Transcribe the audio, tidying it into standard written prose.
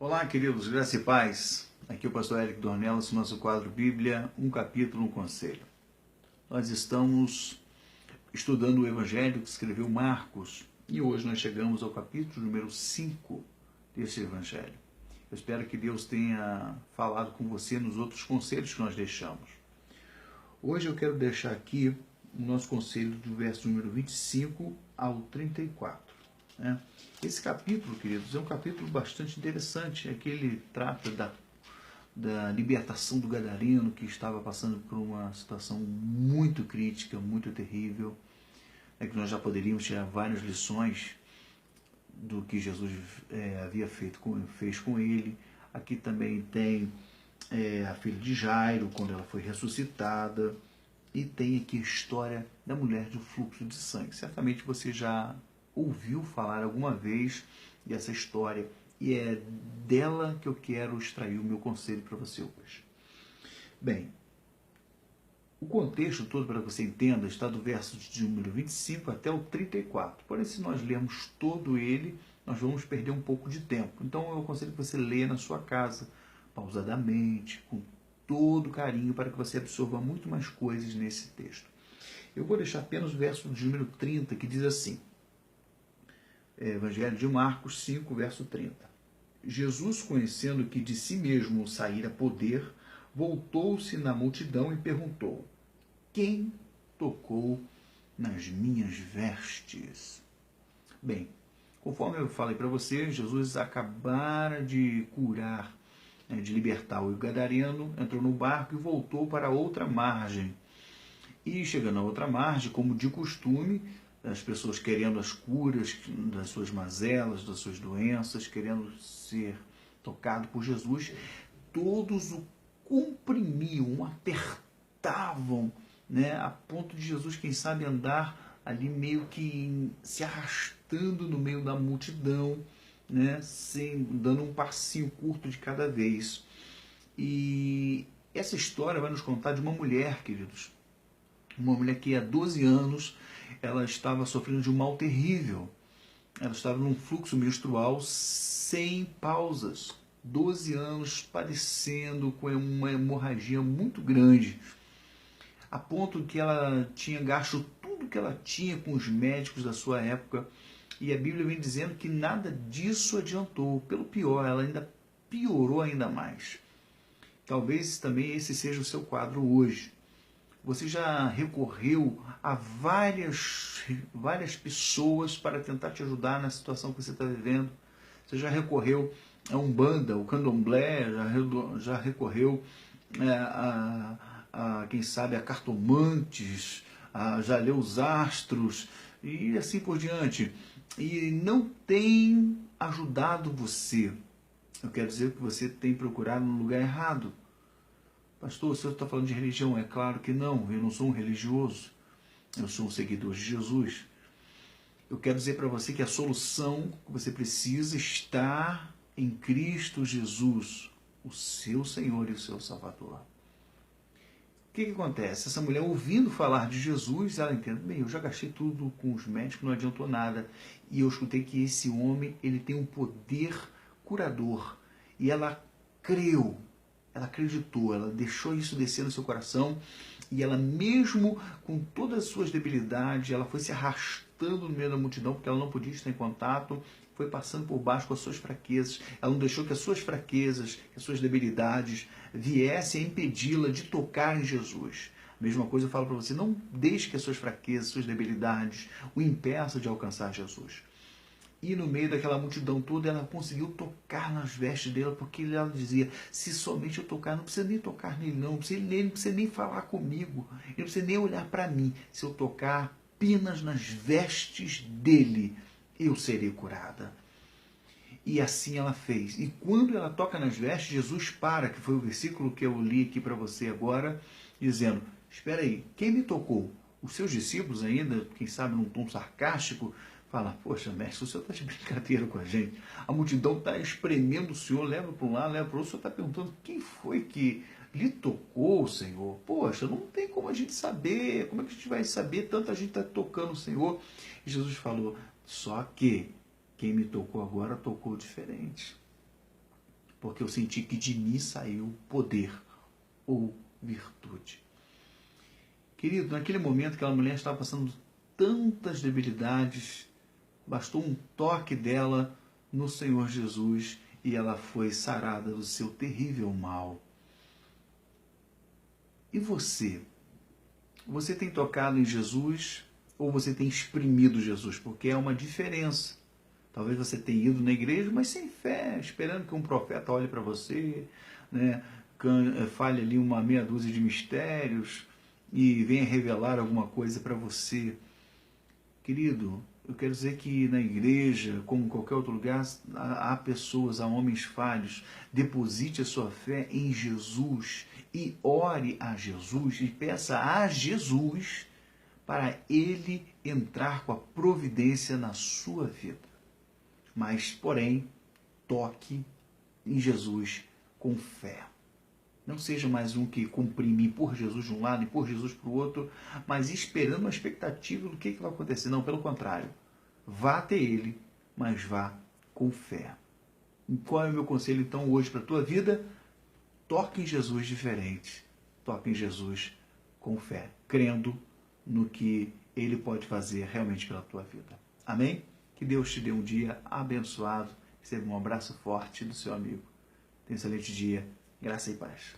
Olá, queridos, graça e paz. Aqui é o pastor Eric Dornelas, nosso quadro Bíblia, um capítulo, um conselho. Nós estamos estudando o Evangelho que escreveu Marcos e hoje nós chegamos ao capítulo número 5 desse Evangelho. Eu espero que Deus tenha falado com você nos outros conselhos que nós deixamos. Hoje eu quero deixar aqui o nosso conselho do verso número 25 ao 34. Esse capítulo, queridos, é um capítulo bastante interessante, é que ele trata da libertação do gadareno, que estava passando por uma situação muito crítica, muito terrível, que nós já poderíamos tirar várias lições do que Jesus fez com ele. Aqui também tem a filha de Jairo, quando ela foi ressuscitada, e tem aqui a história da mulher do fluxo de sangue. Certamente você já ouviu falar alguma vez dessa história e é dela que eu quero extrair o meu conselho para você hoje. Bem, o contexto todo, para que você entenda, está do verso de número 25 até o 34. Porém, se nós lermos todo ele, nós vamos perder um pouco de tempo. Então, eu aconselho que você leia na sua casa, pausadamente, com todo carinho, para que você absorva muito mais coisas nesse texto. Eu vou deixar apenas o verso de número 30, que diz assim, Evangelho de Marcos 5, verso 30. Jesus, conhecendo que de si mesmo saíra poder, voltou-se na multidão e perguntou: quem tocou nas minhas vestes? Bem, conforme eu falei para você, Jesus acabara de curar, de libertar o gadareno, entrou no barco e voltou para outra margem. E chegando à outra margem, como de costume, as pessoas querendo as curas das suas mazelas, das suas doenças, querendo ser tocado por Jesus, todos o comprimiam, apertavam, a ponto de Jesus, quem sabe, andar ali meio que se arrastando no meio da multidão, dando um passinho curto de cada vez. E essa história vai nos contar de uma mulher, queridos, uma mulher que há 12 anos ela estava sofrendo de um mal terrível. Ela estava num fluxo menstrual sem pausas. 12 anos padecendo com uma hemorragia muito grande, a ponto que ela tinha gasto tudo que ela tinha com os médicos da sua época, e a Bíblia vem dizendo que nada disso adiantou. Pelo pior, ela ainda piorou ainda mais. Talvez também esse seja o seu quadro hoje. Você já recorreu a várias pessoas para tentar te ajudar na situação que você está vivendo? Você já recorreu a Umbanda, o Candomblé, já recorreu quem sabe, a cartomantes, já leu os astros e assim por diante. E não tem ajudado você. Eu quero dizer que você tem procurado no lugar errado. Pastor, o senhor está falando de religião? É claro que não, eu não sou um religioso, eu sou um seguidor de Jesus. Eu quero dizer para você que a solução que você precisa está em Cristo Jesus, o seu Senhor e o seu Salvador. O que acontece? Essa mulher, ouvindo falar de Jesus, ela entende, bem, eu já gastei tudo com os médicos, não adiantou nada. E eu escutei que esse homem, ele tem um poder curador. E ela creu. Ela acreditou, ela deixou isso descer no seu coração e ela, mesmo com todas as suas debilidades, ela foi se arrastando no meio da multidão porque ela não podia estar em contato, foi passando por baixo com as suas fraquezas. Ela não deixou que as suas fraquezas, que as suas debilidades viessem a impedi-la de tocar em Jesus. A mesma coisa eu falo para você, não deixe que as suas fraquezas, suas debilidades o impeçam de alcançar Jesus. E no meio daquela multidão toda, ela conseguiu tocar nas vestes dela, porque ela dizia, se somente eu tocar, não precisa nem tocar nele não precisa nem falar comigo, ele não precisa nem olhar para mim. Se eu tocar apenas nas vestes dele, eu serei curada. E assim ela fez. E quando ela toca nas vestes, Jesus para, que foi o versículo que eu li aqui para você agora, dizendo, espera aí, quem me tocou? Os seus discípulos ainda, quem sabe num tom sarcástico, fala, poxa, mestre, o senhor está de brincadeira com a gente. A multidão está espremendo o senhor, leva para um lado, leva para o outro. O senhor está perguntando quem foi que lhe tocou, Senhor? Poxa, não tem como a gente saber. Como é que a gente vai saber? Tanta gente está tocando o Senhor. E Jesus falou, só que quem me tocou agora tocou diferente. porque eu senti que de mim saiu poder ou virtude. Querido, naquele momento aquela mulher estava passando tantas debilidades, bastou um toque dela no Senhor Jesus e ela foi sarada do seu terrível mal. E você? Você tem tocado em Jesus ou você tem exprimido Jesus? Porque é uma diferença. Talvez você tenha ido na igreja, mas sem fé, esperando que um profeta olhe para você, né, fale ali uma meia dúzia de mistérios e venha revelar alguma coisa para você. Querido, eu quero dizer que na igreja, como em qualquer outro lugar, há pessoas, há homens falhos. Deposite a sua fé em Jesus e ore a Jesus e peça a Jesus para Ele entrar com a providência na sua vida. Mas, porém, toque em Jesus com fé. Não seja mais um que comprime por Jesus de um lado e por Jesus para o outro, mas esperando uma expectativa do que vai acontecer. Não, pelo contrário. Vá até Ele, mas vá com fé. E qual é o meu conselho, então, hoje para a tua vida? Toque em Jesus diferente. Toque em Jesus com fé, crendo no que Ele pode fazer realmente pela tua vida. Amém? Que Deus te dê um dia abençoado. Receba um abraço forte do seu amigo. Tenha um excelente dia. Graça e paz.